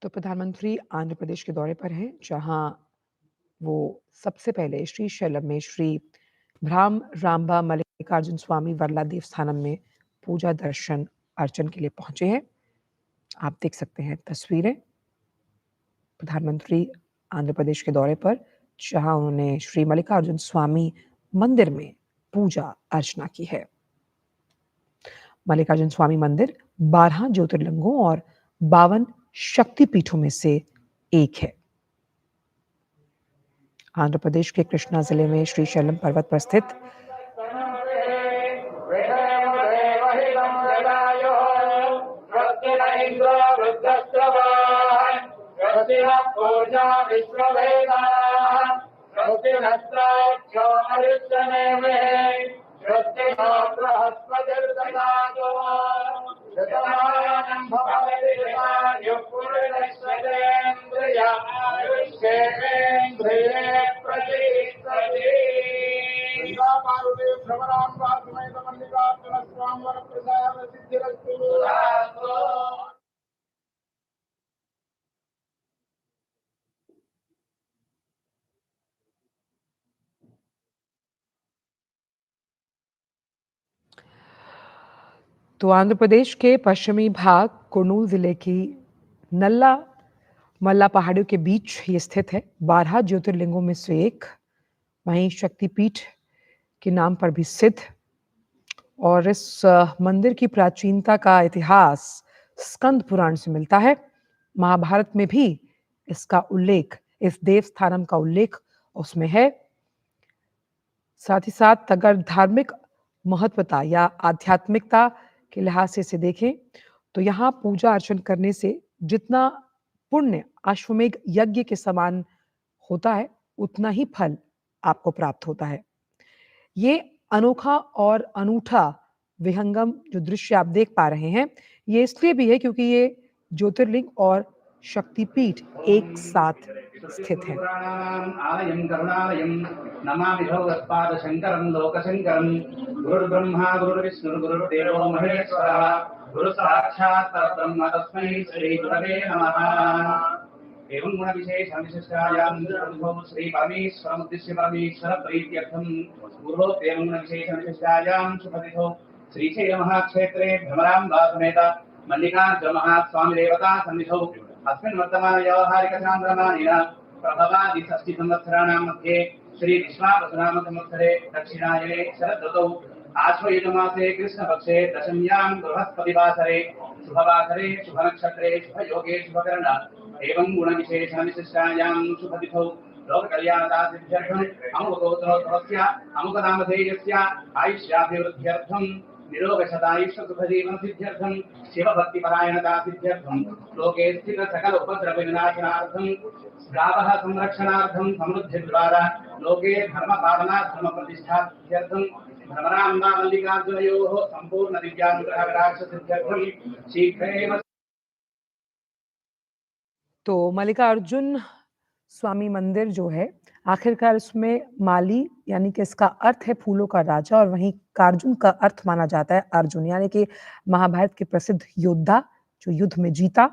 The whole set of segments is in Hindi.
तो प्रधानमंत्री आंध्र प्रदेश के दौरे पर हैं, जहां वो सबसे पहले श्रीशैलम में श्री भ्राम रामबा मल्लिकार्जुन स्वामी वर्ला देवस्थानम में पूजा दर्शन अर्चन के लिए पहुंचे हैं। आप देख सकते हैं तस्वीरें। प्रधानमंत्री आंध्र प्रदेश के दौरे पर, जहां उन्होंने श्री मल्लिकार्जुन स्वामी मंदिर में पूजा अर्चना की है। मल्लिकार्जुन स्वामी मंदिर 12 ज्योतिर्लिंगों और 52 शक्तिपीठों में से एक है। आंध्र प्रदेश के कृष्णा जिले में श्रीशैलम पर्वत पर स्थित तो आंध्र प्रदेश के पश्चिमी भाग कुर्नूल जिले की नल्ला मल्ला पहाड़ियों के बीच ये स्थित है। 12 ज्योतिर्लिंगों में से एक, वहीं शक्तिपीठ के नाम पर भी सिद्ध। और इस मंदिर की प्राचीनता का इतिहास स्कंद पुराण से मिलता है। महाभारत में भी इसका उल्लेख, इस देवस्थानम का उल्लेख उसमें है। साथ ही साथ अगर धार्मिक महत्वता या आध्यात्मिकता के लिहाज से इसे देखें, तो यहाँ पूजा अर्चन करने से जितना पुण्य अश्वमेघ यज्ञ के समान होता है, उतना ही फल आपको प्राप्त होता है। ये अनोखा और अनूठा विहंगम जो दृश्य आप देख पा रहे हैं, ये इसलिए भी है क्योंकि ये ज्योतिर्लिंग और शक्तिपीठ एक साथ स्थित है। आलयं करुणालयं नमामि भगवत्पादशङ्करं लोकशङ्करं गुरुर्ब्रह्मा गुरुर्विष्णुर्गुरुर्देवो महेश्वरः गुरुसाक्षात् परब्रह्म तस्मै श्रीगुरवे नमः। एवं गुणविशेषविशिष्टायां श्री परमेश्वरमुद्दिश्य परमेश्वर प्रीत्यर्थं गुरोः एवं गुणविशेषविशिष्टायां सुपतितो श्रीशैलमहाक्षेत्रे भ्रमराम्बा समेत मल्लिकार्जुनमहास्वामिदेवता सन्निधौ अस्मिन् वर्तमान व्यावहारिकचान्द्रमानेन प्रभवादिषष्टिसंवत्सराणां मध्ये श्री विश्वावसुनाम संवत्सरे दक्षिणायने शरदृतौ आश्वयुजमासे कृष्णपक्षे दशम्यां बृहस्पतिवासरे शुभवासरे शुभनक्षत्रे शुभयोगे शुभकर्ण एवं गुणविशेषविशिष्टायां शुभतिथौ लोककल्याणदासिद्ध्यर्थम् अमुकगोत्रोद्भवस्य अमुकनामधेयस्य आयुष्याभिवृद्ध्यर्थं निरोगशतायुष्यसुखजीवनसिद्ध्यर्थं शिवभक्तिपरायणतासिद्ध्यर्थं लोके स्थित सकल उपद्रवविनाशनार्थं गावः संरक्षणार्थं समृद्धिद्वारा लोके धर्मपालना धर्मप्रतिष्ठासिद्ध्यर्थं भ्रमराम्बा मल्लिकार्जुनयोः सम्पूर्ण दिव्यानुग्रहकटाक्षसिद्ध्यर्थं शीघ्रेव। तो मल्लिकार्जुन स्वामी मंदिर जो है, आखिरकार इसमें माली यानी कि इसका अर्थ है फूलों का राजा, और वहीं कार्जुन का अर्थ माना जाता है अर्जुन, यानी कि महाभारत के प्रसिद्ध योद्धा जो युद्ध में जीता।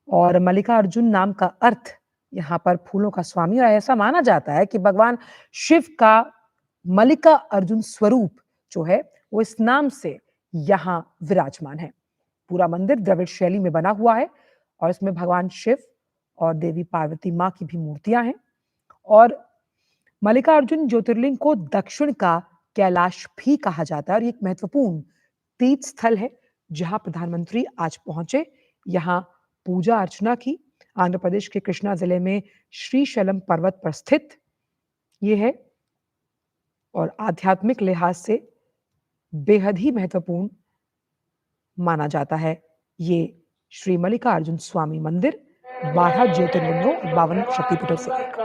और मल्लिकार्जुन नाम का अर्थ यहाँ पर फूलों का स्वामी, और ऐसा माना जाता है कि भगवान शिव का मल्लिका अर्जुन स्वरूप जो है वो इस नाम से यहाँ विराजमान है। पूरा मंदिर द्रविड़ शैली में बना हुआ है और इसमें भगवान शिव और देवी पार्वती माँ की भी मूर्तियां हैं। और मल्लिकार्जुन ज्योतिर्लिंग को दक्षिण का कैलाश भी कहा जाता है और ये एक महत्वपूर्ण तीर्थ स्थल है जहां प्रधानमंत्री आज पहुंचे, यहाँ पूजा अर्चना की। आंध्र प्रदेश के कृष्णा जिले में श्रीशैलम पर्वत पर स्थित ये है और आध्यात्मिक लिहाज से बेहद ही महत्वपूर्ण माना जाता है। ये श्री मल्लिकार्जुन स्वामी मंदिर 12 ज्योतिर्लिंगों और 52 शक्तिपीठों से एक।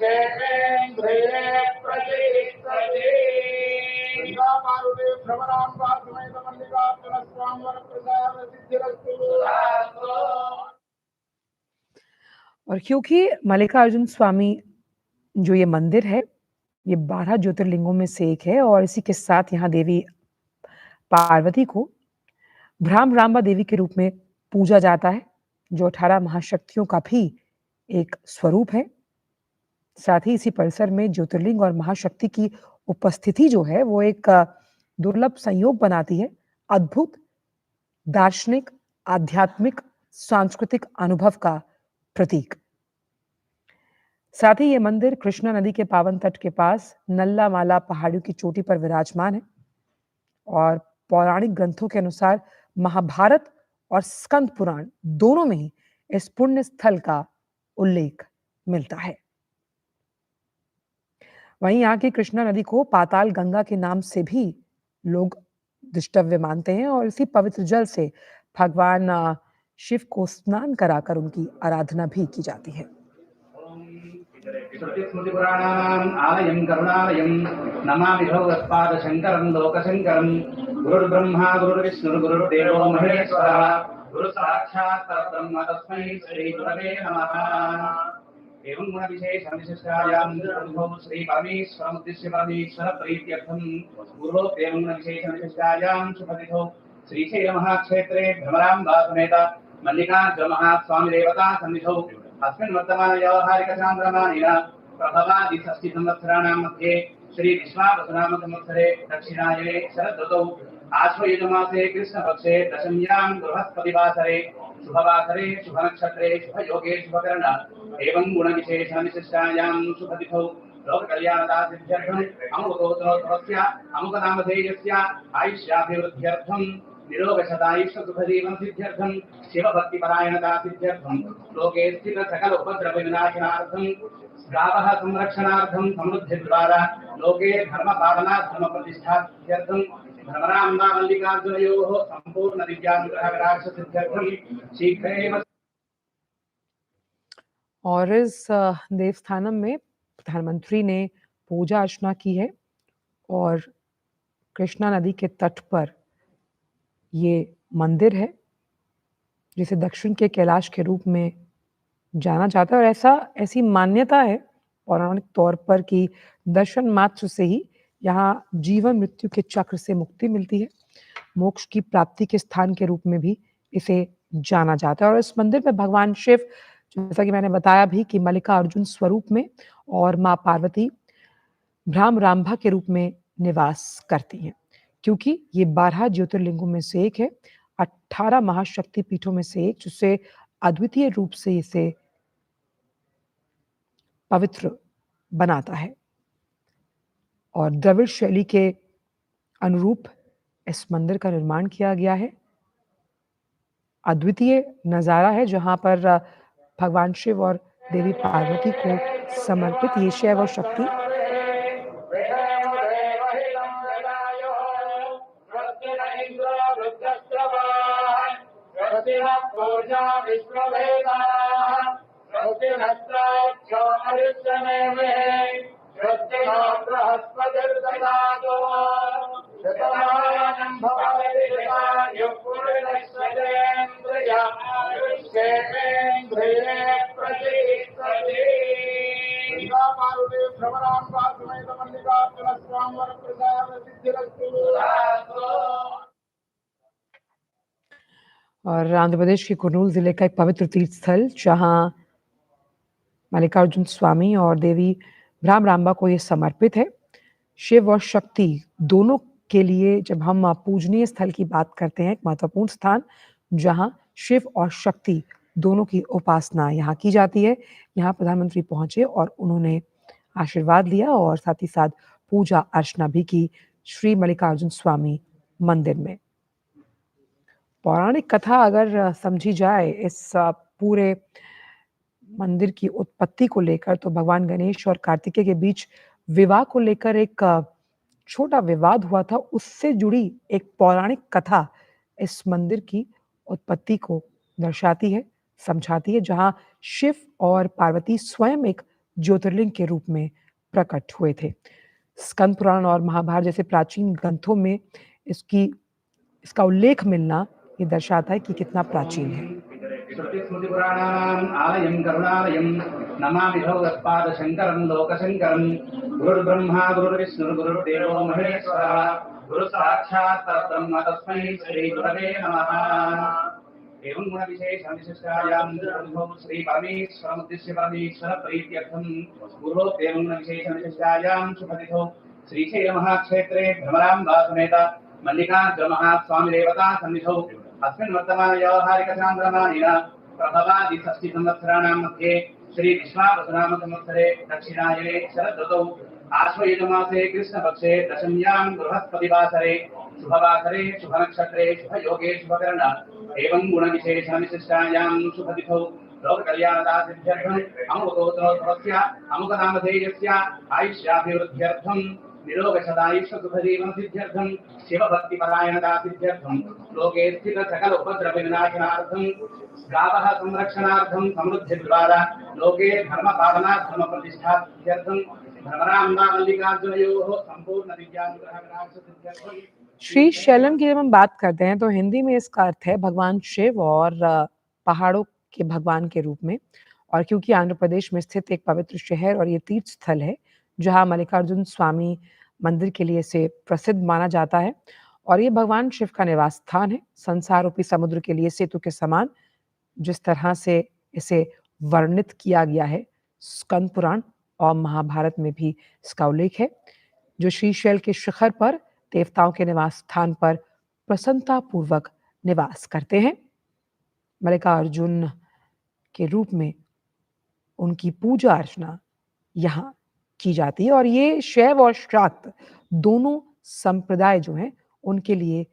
आयुष्येन्द्रिये प्रतिष्ठते गंगा मारुति भ्रमराम्बा समेत मल्लिकार्जुन स्वामी वर प्रसाद सिद्धिरस्तु। और क्योंकि मल्लिकार्जुन स्वामी जो ये मंदिर है, ये 12 ज्योतिर्लिंगों में से एक है और इसी के साथ यहाँ देवी पार्वती को भ्रामरांबा देवी के रूप में पूजा जाता है, जो 18 महाशक्तियों का भी एक स्वरूप है। साथ ही इसी परिसर में ज्योतिर्लिंग और महाशक्ति की उपस्थिति जो है वो एक दुर्लभ संयोग बनाती है, अद्भुत दार्शनिक, आध्यात्मिक, सांस्कृतिक अनुभव का प्रतीक। साथ ही ये मंदिर कृष्णा नदी के पावन तट के पास नल्ला माला पहाड़ियों की चोटी पर विराजमान है और पौराणिक ग्रंथों के अनुसार महाभारत और स्कंद पुराण दोनों में ही इस पुण्य स्थल का उल्लेख मिलता है। वहीं यहाँ की कृष्णा नदी को पाताल गंगा के नाम से भी लोग दृष्टव्य मानते हैं और इसी पवित्र जल से भगवान शिव को स्नान कराकर उनकी आराधना भी की जाती है। श्रुतिस्मृतिपुराणानाम् आलयं करुणालयं नमामि भगवत्पादशङ्करं लोकशङ्करं गुरुर्ब्रह्मा गुरुर्विष्णुर्गुरुर्देवो महेश्वरः गुरुसाक्षात् परब्रह्म तस्मै श्रीगुरवे नमः। एवं गुणविशेषविशिष्टायां गुरुर्भुवो श्रीपरमेश्वरमुद्दिश्य परमेश्वरप्रीत्यर्थं गुरोः एवं गुणविशेषविशिष्टायां शुभतिथौ श्रीशैलमहाक्षेत्रे भ्रमराम्बा समेत मल्लिकार्जुनमहास्वामिदेवता सन्निधौ अस्मिन् वर्तमानव्यावहारिकचान्द्रमानेन प्रभवादिषष्टिसंवत्सराणां मध्ये श्रीविश्वावसुनामसंवत्सरे दक्षिणायने शरदृतौ आश्वयुजमासे कृष्णपक्षे दशम्यां बृहस्पतिवासरे शुभवासरे शुभनक्षत्रे शुभयोगे शुभकर्ण एवं गुणविशेषविशिष्टायां शुभतिथौ लोककल्याणदासिद्ध्यर्थम् अमुकोत्तरोत्तरस्य अमुकनामधेयस्य आयुष्याभिवृद्ध्यर्थं निरोगशतायुष्यसुखजीवनसिद्ध्यर्थं शिवभक्तिपरायणतासिद्ध्यर्थं लोके स्थित सकल उपद्रवविनाशनार्थं गावः संरक्षणार्थं समृद्धिद्वारा लोके धर्मपालनाधर्मप्रतिष्ठासिद्ध्यर्थं भ्रमराम्बा मल्लिकार्जुनयोः सम्पूर्ण दिव्यानुग्रहकटाक्षसिद्ध्यर्थं शीघ्रेव। और इस देवस्थानम में प्रधानमंत्री ने पूजा अर्चना की है और कृष्णा नदी के तट पर ये मंदिर है जिसे दक्षिण के कैलाश के रूप में जाना जाता है और ऐसी मान्यता है पौराणिक तौर पर कि दर्शन मात्र से ही यहाँ जीवन मृत्यु के चक्र से मुक्ति मिलती है, मोक्ष की प्राप्ति के स्थान के रूप में भी इसे जाना जाता है। और इस मंदिर में भगवान शिव, जैसा कि मैंने बताया भी, कि मल्लिकार्जुन स्वरूप में और माँ पार्वती भ्रामरांभा के रूप में निवास करती हैं, क्योंकि ये 12 ज्योतिर्लिंगों में से एक है, 18 महाशक्ति पीठों में से एक, जिससे अद्वितीय रूप से इसे पवित्र बनाता है। और द्रविड़ शैली के अनुरूप इस मंदिर का निर्माण किया गया है। अद्वितीय नजारा है जहां पर भगवान शिव और देवी पार्वती को समर्पित ये शैव और शक्ति और आंध्र प्रदेश के कुर्नूल जिले का एक पवित्र तीर्थ स्थल जहां मल्लिकार्जुन स्वामी और देवी भ्रामरांबा को ये समर्पित है। शिव और शक्ति दोनों के लिए जब हम पूजनीय स्थल की बात करते हैं, एक महत्वपूर्ण स्थान जहां शिव और शक्ति दोनों की उपासना यहाँ की जाती है। यहाँ प्रधानमंत्री पहुंचे और उन्होंने आशीर्वाद लिया और साथ ही साथ पूजा अर्चना भी की श्री मल्लिकार्जुन स्वामी मंदिर में। पौराणिक कथा अगर समझी जाए इस पूरे मंदिर की उत्पत्ति को लेकर, तो भगवान गणेश और कार्तिकेय के बीच विवाह को लेकर एक छोटा विवाद हुआ था। उससे जुड़ी एक पौराणिक कथा इस मंदिर की उत्पत्ति को दर्शाती है, समझाती है, जहां शिव और पार्वती स्वयं एक ज्योतिर्लिंग के रूप में प्रकट हुए थे। स्कंद पुराण और महाभारत जैसे प्राचीन ग्रंथों में इसका उल्लेख मिलना ये दर्शाता है कि कितना प्राचीन है। श्रुतिस्मृतिपुराणानाम् आलयं करुणालयं नमामि भगवत्पादशङ्करं लोकशङ्करं गुरुर्ब्रह्मा गुरुर्विष्णुर्गुरुर्देवो महेश्वरः गुरुसाक्षात् परब्रह्म तस्मै श्रीगुरवे नमः। एवं गुणविशेषविशिष्टायां गुरुर्भुवो श्रीपरमेश्वरमुद्दिश्य परमेश्वरप्रीत्यर्थं गुरोः एवं गुणविशेषविशिष्टायां शुभतिथौ श्रीशैलमहाक्षेत्रे भ्रमराम्बा समेत मल्लिकार्जुनमहास्वामिदेवता सन्निधौ अस्मिन् वर्तमानव्यावहारिकचान्द्रमानेन प्रभवादिषष्टिसंवत्सराणां मध्ये श्रीविश्वावसुनामसंवत्सरे दक्षिणायने शरदृतौ आश्वयुजमासे कृष्णपक्षे दशम्यां बृहस्पतिवासरे शुभवासरे शुभनक्षत्रे शुभयोगे शुभकर्ण एवं गुणविशेषविशिष्टायां शुभतिथौ लोककल्याणदासिद्ध्यर्थम् अमुकोत्तरोत्तरस्य अमुकनामधेयस्य आयुष्याभिवृद्ध्यर्थं निरोगशदायुष्यसुखजीवनसिद्ध्यर्थं शिवभक्तिपरायणदासिद्ध्यर्थं लोके स्थितसकल उपद्रवविनाशनार्थं गावः संरक्षणार्थं समृद्धिद्वारा लोके धर्मपालनाधर्मप्रतिष्ठासिद्ध्यर्थं भ्रमराम्बा मल्लिकार्जुनयोः संपूर्ण विद्यानुग्रहविनाशसिद्ध्यर्थं श्री शैलम की जब हम बात करते हैं तो हिंदी में इसका अर्थ है भगवान शिव और पहाड़ों के भगवान के रूप में। और क्योंकि आंध्र प्रदेश में स्थित एक पवित्र शहर और ये तीर्थ स्थल है जहाँ मल्लिकार्जुन स्वामी मंदिर के लिए इसे प्रसिद्ध माना जाता है और ये भगवान शिव का निवास स्थान है। संसार रूपी समुद्र के लिए सेतु के समान जिस तरह से इसे वर्णित किया गया है स्कंद पुराण और महाभारत में भी इसका उल्लेख है, जो श्रीशैल के शिखर पर देवताओं के निवास स्थान पर प्रसन्नता पूर्वक निवास करते हैं। मल्लिकार्जुन के रूप में उनकी पूजा अर्चना यहाँ की जाती है और ये शैव और शाक्त दोनों संप्रदाय जो हैं उनके लिए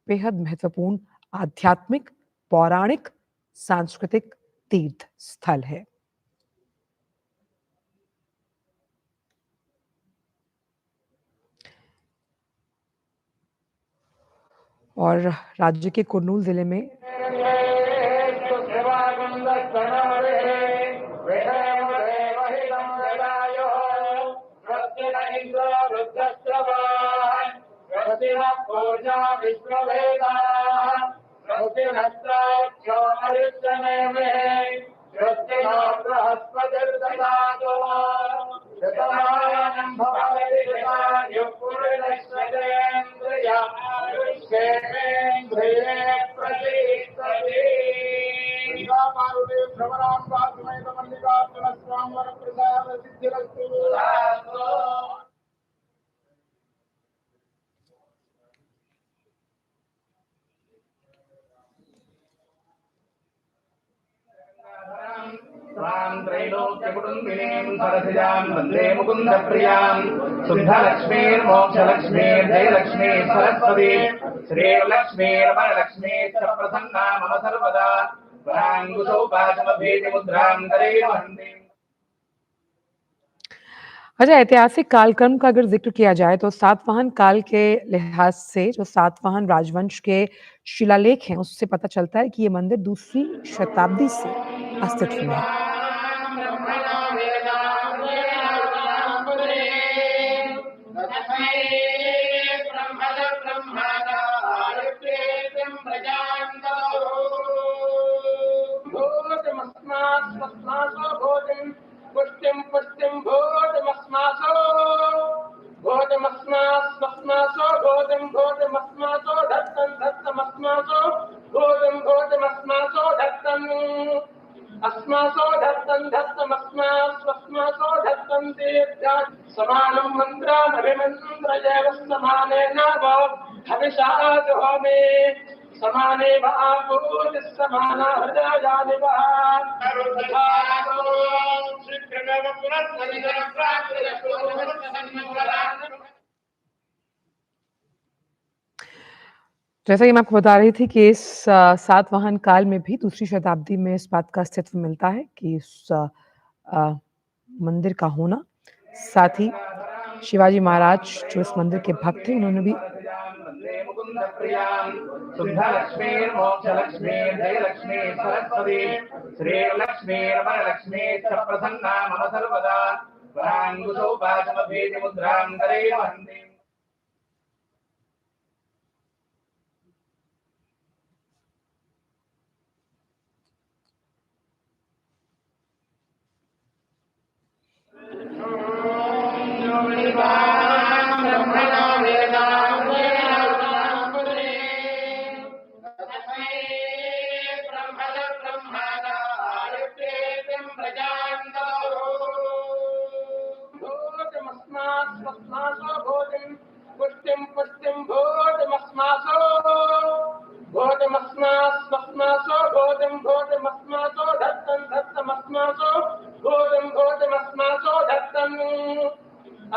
बेहद महत्वपूर्ण आध्यात्मिक, पौराणिक, सांस्कृतिक तीर्थ स्थल है। और राज्य के कुर्नूल जिले में त्रैलोक्यकुटुम्बिनीं सरसिजां वन्दे मुकुन्दप्रियां शुद्धलक्ष्मीर्मोक्षलक्ष्मीर्जयलक्ष्मी सरस्वती श्रीलक्ष्मीर्वरलक्ष्मी च प्रसन्ना मम सर्वदा वराङ्कुशोपाशमभेदमुद्रां करे वन्दे। अच्छा, ऐतिहासिक कालक्रम का अगर जिक्र किया जाए तो सातवाहन काल के लिहाज से जो सातवाहन राजवंश के शिलालेख हैं उससे पता चलता है कि ये मंदिर दूसरी शताब्दी से अस्तित्व में है। समानं मन्त्रामभिमन्त्रयेव समानेन हविषादहोमे समाने वापूर् समाना हृदयानि वा शीघ्रमेव जैसा कि मैं आपको बता रही थी कि इस सातवाहन काल में भी दूसरी शताब्दी में इस बात का अस्तित्व मिलता है कि इस मंदिर का होना, साथ ही शिवाजी महाराज जो इस मंदिर के भक्त थे उन्होंने भी वन्दे मुकुन्दप्रियां शुद्धलक्ष्मीर्मोक्षलक्ष्मीर्जयलक्ष्मी सरस्वती श्रीलक्ष्मीर्वरलक्ष्मीश्च प्रसन्ना मम सर्वदा वराङ्कुशोपासमभेदमुद्रां करैः वन्दे पुष्टिं भोजमस्मासो भोजमस्मासो भोजमस्मासो धत्तमस्मासो भोजमस्मासो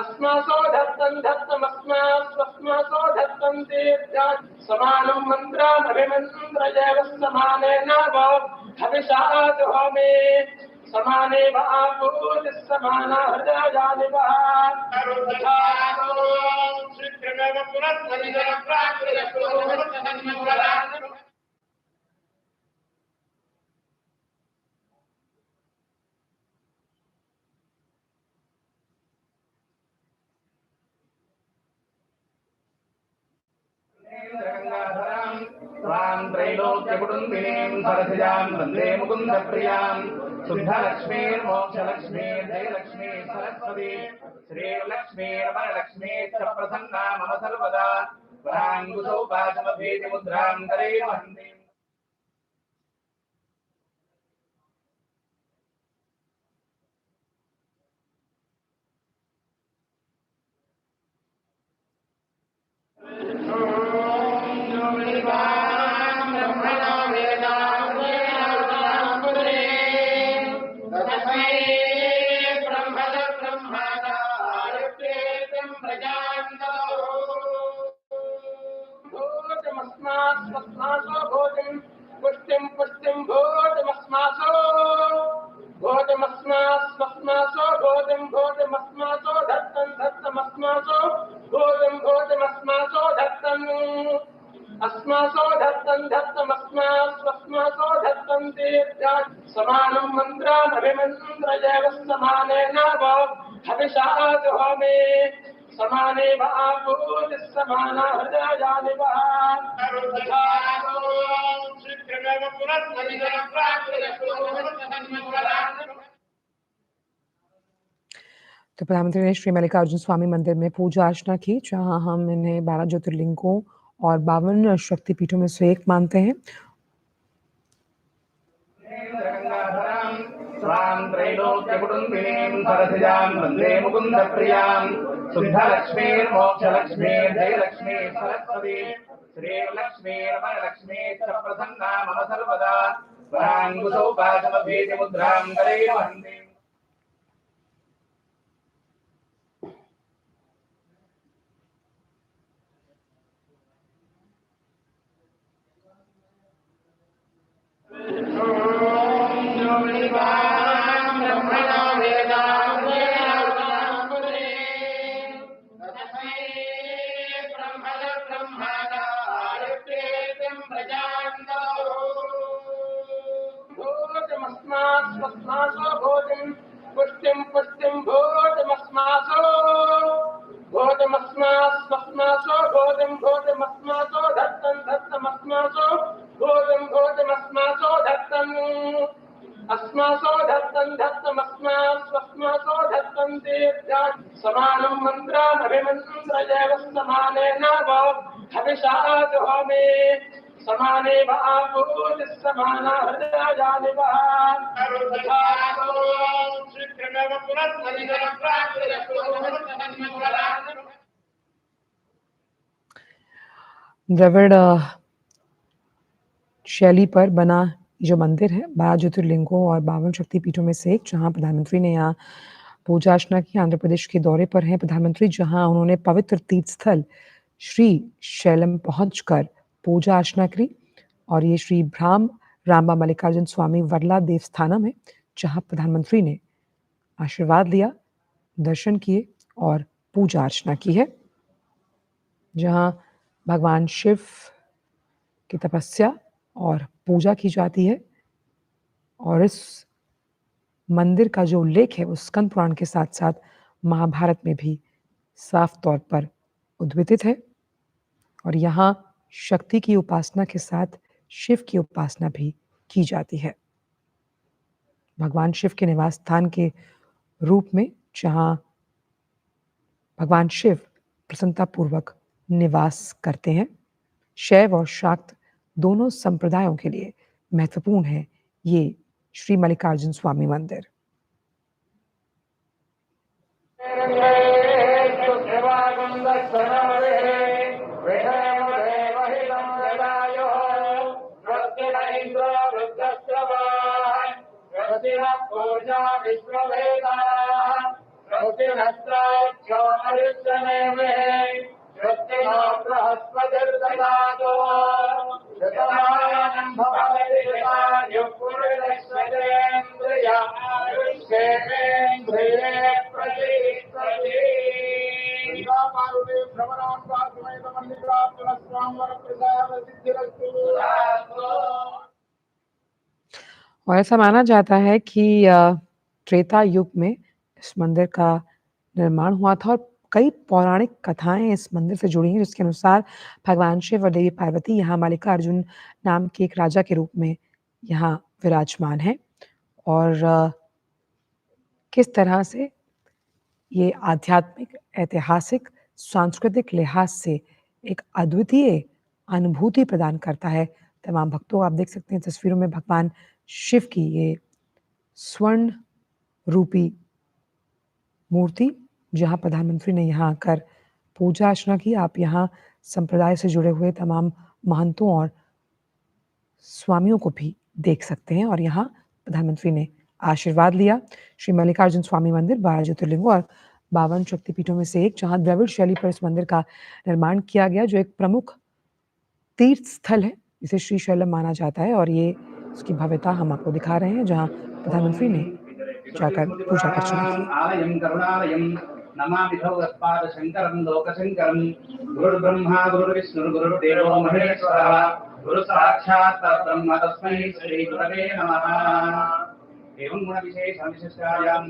अस्मासो धत्तमस्मासो धत्तन्ते समानं मन्त्रामभिमन्त्रयेव समानेन हविषा जुहोमि समाने आपूर्य समाना हृदयानिवः शीघ्रमेव पुनः स्वां त्रैलोक्यकुटुम्बिनीं सरसिजां वन्दे मुकुन्दप्रियां शुद्धलक्ष्मीर्मोक्षलक्ष्मीर्जयलक्ष्मी सरस्वती श्रीलक्ष्मीर्वरलक्ष्मीश्च प्रसन्ना मम सर्वदा वराङ्कुशोपासमभेदमुद्रां करैः वन्दे पुष्टिं भोजमस्मासो भोजमस्मासो धत्तमस्मासो भोजमस्मासो धत्तम् अस्मासो धत्तमस्मासो धत्तन्ते समानं मन्त्रामभिमन्त्रयेव समानेन हविषा जुहोमि समाने आपूर्य समाना हृदयानिवः शीघ्रमेव पुनः तो प्रधानमंत्री ने श्री मल्लिकार्जुन स्वामी मंदिर में पूजा अर्चना की, जहां हम इन्हें 12 ज्योतिर्लिंगों और 52 शक्तिपीठों में से एक मानते हैं। स्वां त्रैलोक्यकुटुम्बिनीं सरसिजां वन्दे मुकुन्दप्रियां शुद्धलक्ष्मीर्मोक्षलक्ष्मीर्जयलक्ष्मी सरस्वती श्रीलक्ष्मीर्वरलक्ष्मीश्च प्रसन्ना मम सर्वदा वराङ्कुशोपासमभेदमुद्रां करैः वन्दे पुष्टिं भोजमस्मासो भोजमस्मासो धत्तमस्मासो भोजमस्मासो धत्तम् अस्मासो धत्तमस्मासो धत्तन्ते समानं मन्त्रामभिमन्त्रयेव समानेन हविषा जुहोमि समाने आपूर्य समाना हृदयानिवः शीघ्रमेव पुनः द्रविड़ शैली पर बना जो मंदिर है 12 ज्योतिर्लिंगों और 52 शक्तिपीठों में से एक, जहां प्रधानमंत्री ने यहाँ पूजा अर्चना की। आंध्र प्रदेश के दौरे पर हैं प्रधानमंत्री, जहां उन्होंने पवित्र तीर्थ स्थल श्री शैलम पहुंचकर पूजा अर्चना की। और ये श्री भ्राम रामबा मल्लिकार्जुन स्वामी वर्ला देवस्थानम है, जहां प्रधानमंत्री ने आशीर्वाद लिया, दर्शन किए और पूजा अर्चना की है। जहां भगवान शिव की तपस्या और पूजा की जाती है और इस मंदिर का जो उल्लेख है वो स्कंद पुराण के साथ-साथ महाभारत में भी साफ तौर पर उद्घाटित है और यहाँ शक्ति की उपासना के साथ शिव की उपासना भी की जाती है। भगवान शिव के निवास स्थान के रूप में जहाँ भगवान शिव प्रसन्नतापूर्वक निवास करते हैं, शैव और शाक्त दोनों संप्रदायों के लिए महत्वपूर्ण है ये श्री मल्लिकार्जुन स्वामी मंदिर। और ऐसा माना जाता है कि त्रेता युग में इस मंदिर का निर्माण हुआ था और कई पौराणिक कथाएँ इस मंदिर से जुड़ी हैं, जिसके अनुसार भगवान शिव और देवी पार्वती यहाँ मल्लिकार्जुन नाम के एक राजा के रूप में यहाँ विराजमान हैं और किस तरह से ये आध्यात्मिक, ऐतिहासिक, सांस्कृतिक लिहाज से एक अद्वितीय अनुभूति प्रदान करता है तमाम भक्तों। आप देख सकते हैं तस्वीरों में भगवान शिव की ये स्वर्ण रूपी मूर्ति, जहाँ प्रधानमंत्री ने यहाँ आकर पूजा अर्चना की। आप यहाँ संप्रदाय से जुड़े हुए तमाम महंतों और स्वामियों को भी देख सकते हैं और यहाँ प्रधानमंत्री ने आशीर्वाद लिया। श्री मल्लिकार्जुन स्वामी मंदिर 12 ज्योतिर्लिंगों और 52 शक्तिपीठों में से एक, जहाँ द्रविड़ शैली पर इस मंदिर का निर्माण किया गया, जो एक प्रमुख तीर्थ स्थल है, इसे श्रीशैलम माना जाता है और ये उसकी भव्यता हम आपको दिखा रहे हैं, जहाँ प्रधानमंत्री ने जाकर पूजा अर्चना की। आलयं करुणालयं नमामि भगवत्पाद शंकरं लोकशंकरं गुरुर्ब्रह्मा गुरुर्विष्णुर्गुरुर्देवो महेश्वरः गुरु साक्षात् परब्रह्म तस्मै श्री गुरवे नमः। एवं गुण विशेष विशिष्टायां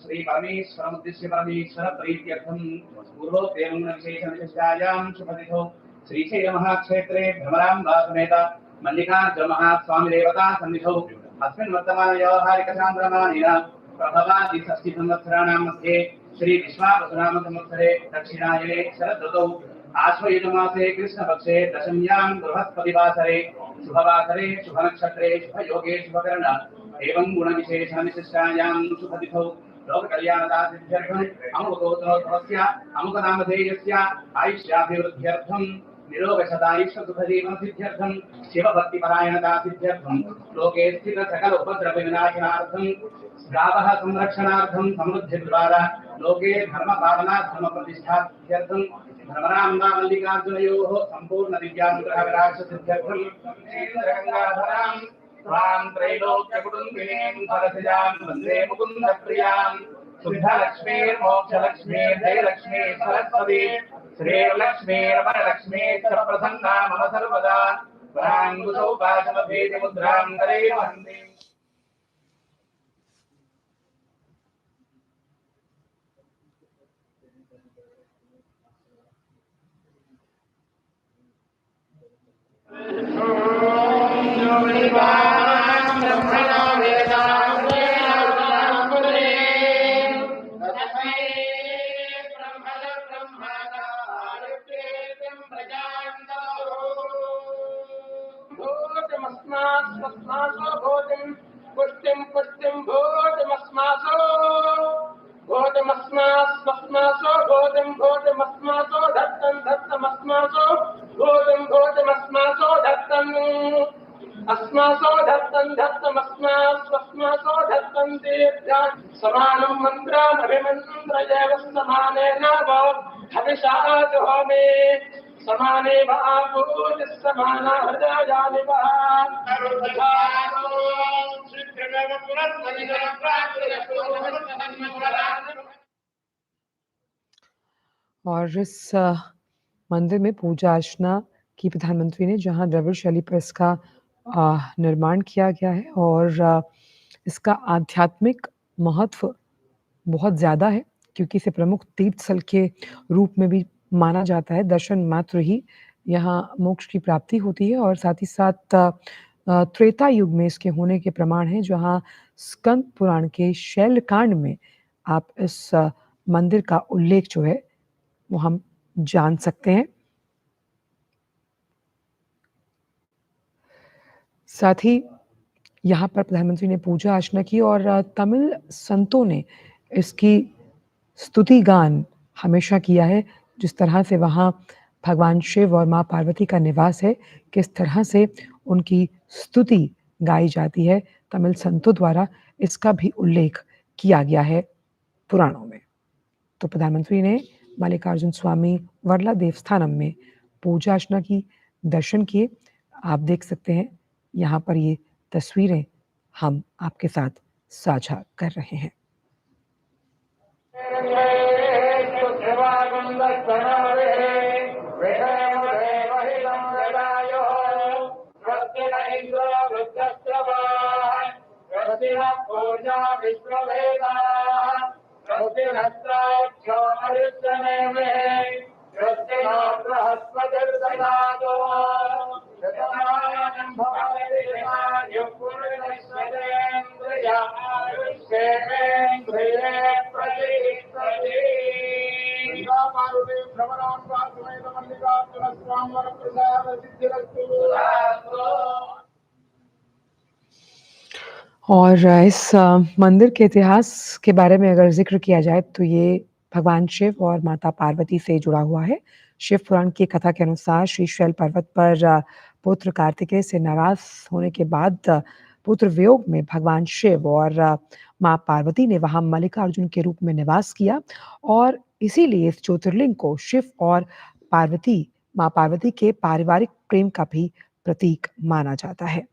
श्री परमेश्वरमुद्दिश्य परमेश्वर प्रीत्यर्थं गुरो एवं गुण विशेष विशिष्टायां शुभतिथौ श्रीशैल महाक्षेत्रे भ्रमराम्बा समेत मल्लिकार्जुन महास्वामी देवता सन्निधौ अस्मिन् वर्तमान व्यावहारिक चान्द्रमानेन प्रभवादि षष्टि संवत्सराणां मध्ये श्री विश्वावसुनाम संवत्सरे दक्षिणायने शरदृतौ आश्वयुजमासे कृष्णपक्षे दशम्यां बृहस्पतिवासरे शुभवासरे शुभनक्षत्रे शुभयोगे शुभकर्ण एवं गुणविशेषविशिष्टायां शुभतिथौ लोककल्याणदासिद्ध्यर्थम् अमुकोत्तरोत्तरस्य अमुकनामधेयस्य आयुष्याभिवृद्ध्यर्थं निरोगशतायुष्यसुखजीवनसिद्ध्यर्थं शिवभक्तिपरायणदासिद्ध्यर्थं लोके स्थित सकल उपद्रवविनाशनार्थं गावः संरक्षणार्थं समृद्धिद्वारा लोके धर्मपालना धर्मप्रतिष्ठार्थं धर्मराम्बा मल्लिकार्जुनयोः सम्पूर्ण दिव्यानुग्रहविराजसिद्ध्यर्थं श्रीगंगाधरां स्वां त्रैलोक्यकुटुम्बिनीं सरसिजां वन्दे मुकुन्दप्रियां शुद्धलक्ष्मीर्मोक्षलक्ष्मीर्जयलक्ष्मी सरस्वती श्रीर्लक्ष्मीर्वरलक्ष्मी च प्रसन्ना मम सर्वदा वराङ्गुसौ पाशमभेदमुद्रां करे वन्दे। अस्मासो धत्तमस्मासो धत्तं तीर्थान् समानं मन्त्रामभिमन्त्रयेव समानेन वो हविषा जुहोमि समाने वापूज समाना हृदयानि वा और इस मंदिर में पूजा अर्चना की प्रधानमंत्री ने, जहां द्रविड़ शैली पर इसका निर्माण किया गया है और इसका आध्यात्मिक महत्व बहुत ज़्यादा है, क्योंकि इसे प्रमुख तीर्थ स्थल के रूप में भी माना जाता है। दर्शन मात्र ही यहाँ मोक्ष की प्राप्ति होती है और साथ ही साथ त्रेता युग में इसके होने के प्रमाण हैं, जहाँ स्कंद पुराण के शैलकांड में आप इस मंदिर का उल्लेख जो है, वो हम जान सकते हैं। साथ ही यहाँ पर प्रधानमंत्री ने पूजा अर्चना की और तमिल संतों ने इसकी स्तुति गान हमेशा किया है। जिस तरह से वहाँ भगवान शिव और माँ पार्वती का निवास है, किस तरह से उनकी स्तुति गाई जाती है, तमिल संतों द्वारा इसका भी उल्लेख किया गया है पुराणों में। तो प्रधानमंत्री ने मल्लिकार्जुन स्वामी वर्ला देवस्थानम में पूजा अर्चना की, दर्शन किए। आप देख सकते हैं यहाँ पर ये तस्वीरें हम आपके साथ साझा कर रहे हैं। और इस मंदिर के इतिहास के बारे में अगर ज़िक्र किया जाए तो ये भगवान शिव और माता पार्वती से जुड़ा हुआ है। शिव पुराण की कथा के अनुसार श्रीशैल पर्वत पर पुत्र कार्तिकेय से नाराज़ होने के बाद पुत्र वियोग में भगवान शिव और माँ पार्वती ने वहाँ मल्लिकार्जुन के रूप में निवास किया और इसीलिए इस ज्योतिर्लिंग को शिव और पार्वती, माँ पार्वती के पारिवारिक प्रेम का भी प्रतीक माना जाता है।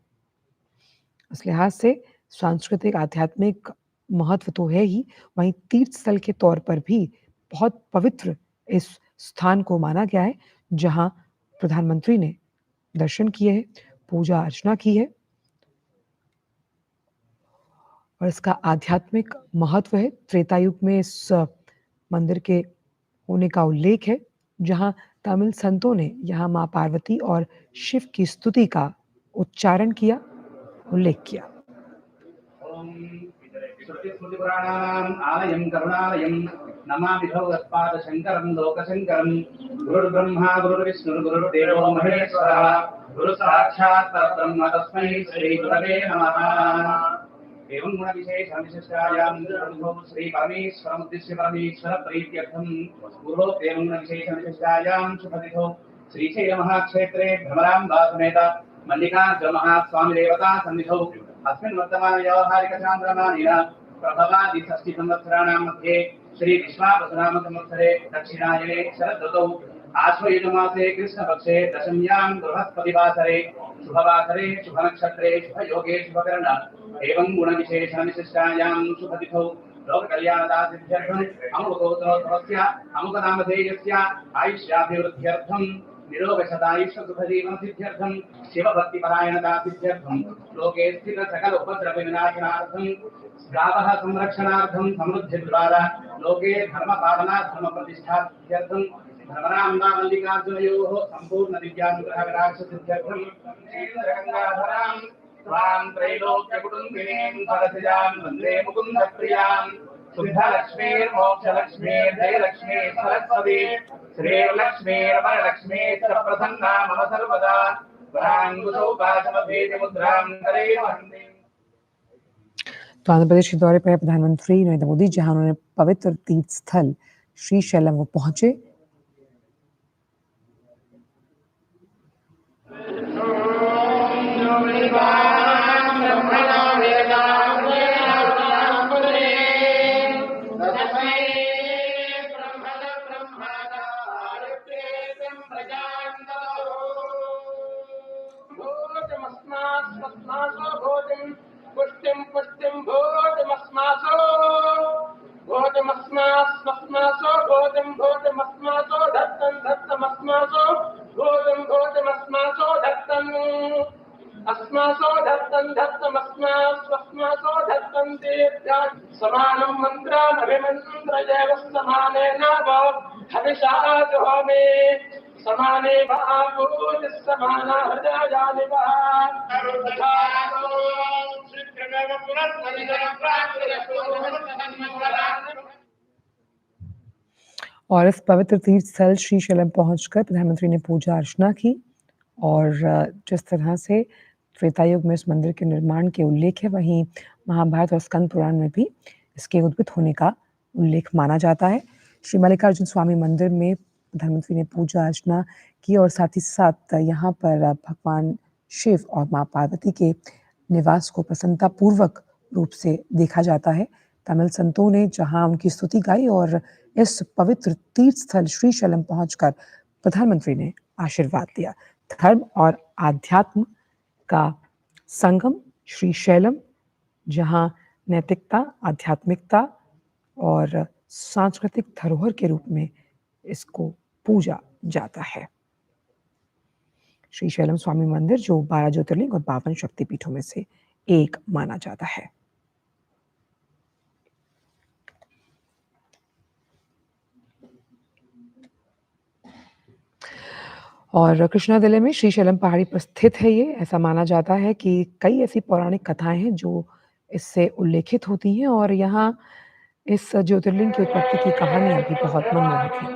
इस लिहाज से सांस्कृतिक आध्यात्मिक महत्व तो है ही, वहीं तीर्थ स्थल के तौर पर भी बहुत पवित्र इस स्थान को माना गया है, जहां प्रधानमंत्री ने दर्शन किए हैं, पूजा अर्चना की है और इसका आध्यात्मिक महत्व है। त्रेता युग में इस मंदिर के होने का उल्लेख है, जहां तमिल संतों ने यहाँ माँ पार्वती और शिव की स्तुति का उच्चारण किया, उल्लेख किया। श्रुतिस्मृतिपुराणानाम् आलयं करुणालयं नमामि भगवत्पादशङ्करं लोकशङ्करं। गुरुर्ब्रह्मा गुरुर्विष्णुर्गुरुर्देवो महेश्वरः गुरुसाक्षात् परब्रह्म तस्मै श्रीगुरवे नमः। एवं गुणविशेषविशिष्टायां गुरुर्भुवो श्रीपरमेश्वरमुद्दिश्य परमेश्वरप्रीत्यर्थं गुरोः एवं गुणविशेषविशिष्टायां शुभतिथौ श्रीशैलमहाक्षेत्रे भ्रमराम्बा समेत मल्लिकार्जुनमहास्वामिदेवता सन्निधौ अस्मिन् वर्तमान व्यावहारिक चान्द्रमानेन प्रभवादि षष्टिसंवत्सराणां मध्ये श्री विश्वावसुनाम संवत्सरे दक्षिणायने शरदृतौ आश्वयुजमासे कृष्णपक्षे दशम्यां बृहस्पतिवासरे शुभवासरे शुभनक्षत्रे शुभयोगे शुभकर्ण एवं गुणविशेषणविशिष्टायां शुभतिथौ लोककल्याणदासिद्ध्यर्थम् अमुकोत्तरोत्तमस्य अमुकनामधेयस्य आयुष्याभिवृद्ध्यर्थं निरोगशतायुष्यसुखजीवनसिद्ध्यर्थं शिवभक्तिपरायणदासिद्ध्यर्थं लोके स्थित सकल उपद्रवविनाशनार्थं गावः संरक्षणार्थं समृद्धिद्वारा लोके धर्मपालना धर्मप्रतिष्ठार्थं धर्मराम्बा मल्लिकार्जुनयोः सम्पूर्ण दिव्यानुग्रहविराजसिद्ध्यर्थं श्रीगंगाधरां स्वां त्रैलोक्यकुटुम्बिनीं सरसिजां वन्दे मुकुन्दप्रियां शुद्धलक्ष्मीर्मोक्षलक्ष्मीर्जयलक्ष्मी सरस्वती श्रीलक्ष्मीर्वरलक्ष्मी च प्रसन्ना मम सर्वदा वराङ्गुसौपाशमभेदमुद्रां करे वन्दे। तो आंध्र प्रदेश के दौरे पर प्रधानमंत्री नरेंद्र मोदी, जहां उन्होंने पवित्र तीर्थ स्थल श्रीशैलम वो पहुंचे। पुष्टिं भोजमस्मासो भोजमस्मासो भोजं भोजमस्मा अस्मासो धत्तं धत्तमस्मास्वस्मासो धत्तं तीर्थ्यान् समानं मन्त्रामभिमन्त्रयेव समानेन वो हविषा जुहोमि समाने भावूति समाना हृदयानि वा और इस पवित्र तीर्थ स्थल श्रीशैलम पहुंचकर प्रधानमंत्री ने पूजा अर्चना की और जिस तरह से त्रेता युग में इस मंदिर के निर्माण के उल्लेख है, वहीं महाभारत और स्कंद पुराण में भी इसके उद्भित होने का उल्लेख माना जाता है। श्री मल्लिकार्जुन स्वामी मंदिर में प्रधानमंत्री ने पूजा अर्चना की और साथ ही साथ यहाँ पर भगवान शिव और माँ पार्वती के निवास को प्रसन्नतापूर्वक रूप से देखा जाता है। तमिल संतों ने जहां उनकी स्तुति गाई और इस पवित्र तीर्थ स्थल श्रीशैलम पहुंचकर प्रधानमंत्री ने आशीर्वाद दिया। धर्म और आध्यात्म का संगम श्रीशैलम, जहां नैतिकता, आध्यात्मिकता और सांस्कृतिक धरोहर के रूप में इसको पूजा जाता है। श्रीशैलम स्वामी मंदिर जो 12 ज्योतिर्लिंग और 52 शक्तिपीठों में से एक माना जाता है। और कृष्णा जिले में श्रीशैलम पहाड़ी पर स्थित है ये। ऐसा माना जाता है कि कई ऐसी पौराणिक कथाएं हैं जो इससे उल्लेखित होती हैं और यहाँ इस ज्योतिर्लिंग की उत्पत्ति की कहानियां भी बहुत मनमोहक हैं।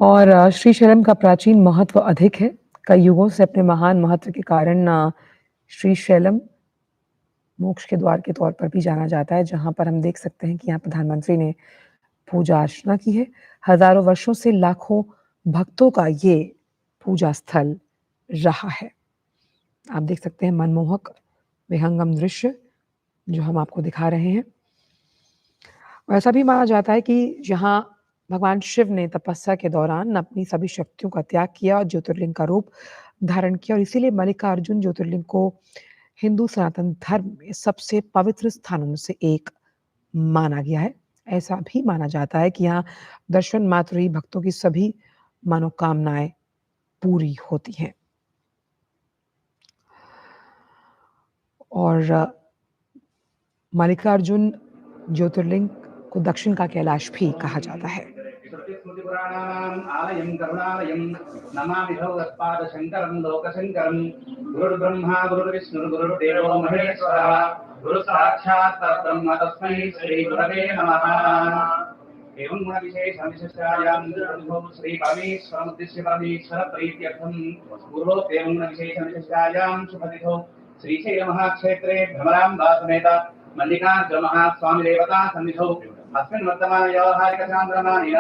और श्रीशैलम का प्राचीन महत्व अधिक है। कई युगों से अपने महान महत्व के कारण श्रीशैलम मोक्ष के द्वार के तौर पर भी जाना जाता है, जहां पर हम देख सकते हैं कि यहाँ प्रधानमंत्री ने पूजा अर्चना की है। हजारों वर्षों से लाखों भक्तों का ये पूजा स्थल रहा है। आप देख सकते हैं मनमोहक विहंगम दृश्य जो हम आपको दिखा रहे हैं। और ऐसा भी माना जाता है कि जहाँ भगवान शिव ने तपस्या के दौरान अपनी सभी शक्तियों का त्याग किया और ज्योतिर्लिंग का रूप धारण किया, और इसीलिए मल्लिकार्जुन ज्योतिर्लिंग को हिंदू सनातन धर्म में सबसे पवित्र स्थानों में से एक माना गया है। ऐसा भी माना जाता है कि यहाँ दर्शन मात्र ही भक्तों की सभी मनोकामनाएं पूरी होती हैं। और मल्लिकार्जुन ज्योतिर्लिंग को दक्षिण का कैलाश भी कहा जाता है। आलयं करुणालयं नमामि भगवत्पादशङ्करं लोकशङ्करं गुरुर्ब्रह्मा गुरुर्विष्णुः गुरुर्देवो महेश्वरः गुरुसाक्षात् परब्रह्म तस्मै श्रीगुरवे नमः। एवं गुणविशेषविशिष्टायां श्री परमेश्वरमुद्दिश्य परमेश्वर प्रीत्यर्थं पूर्वोक्तेवं गुणविशेषविशिष्टायां शुभतिथौ श्रीशैलमहाक्षेत्रे भ्रमराम्बा समेत मल्लिकार्जुनमहास्वामी देवता सन्निधौ अस्मिन् वर्तमान व्यावहारिकचान्द्रमानेन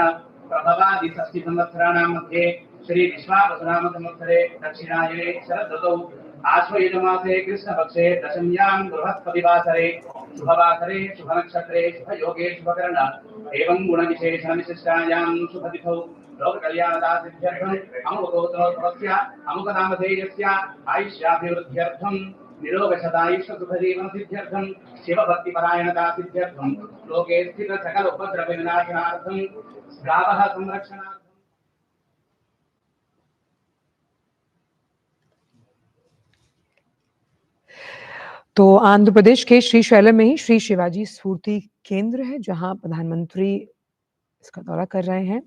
प्रभवादि षष्टिसंवत्सराणां मध्ये श्री विश्वावसुनाम संवत्सरे दक्षिणायने शरदृतौ आश्वयुजमासे कृष्णपक्षे दशम्यां बृहस्पतिवासरे शुभवासरे शुभनक्षत्रे शुभयोगे शुभकरण एवं गुणविशेषविशिष्टायां शुभतिथौ लोककल्याणदासिद्ध्यर्थम् अमुकोत्तरोत्तरस्य अमुकनामधेयस्य आयुष्याभिवृद्ध्यर्थं निरोगशतायुष्यसुखजीवनसिद्ध्यर्थं शिवभक्तिपरायणतासिद्ध्यर्थं लोके स्थित सकल उपद्रवविनाशनार्थं गावः संरक्षणार्थं। तो आंध्र प्रदेश के श्रीशैलम में ही श्री शिवाजी स्फूर्ति केंद्र है, जहां प्रधानमंत्री इसका दौरा कर रहे हैं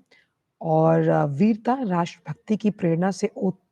और वीरता, राष्ट्रभक्ति की प्रेरणा से ओतप्रोत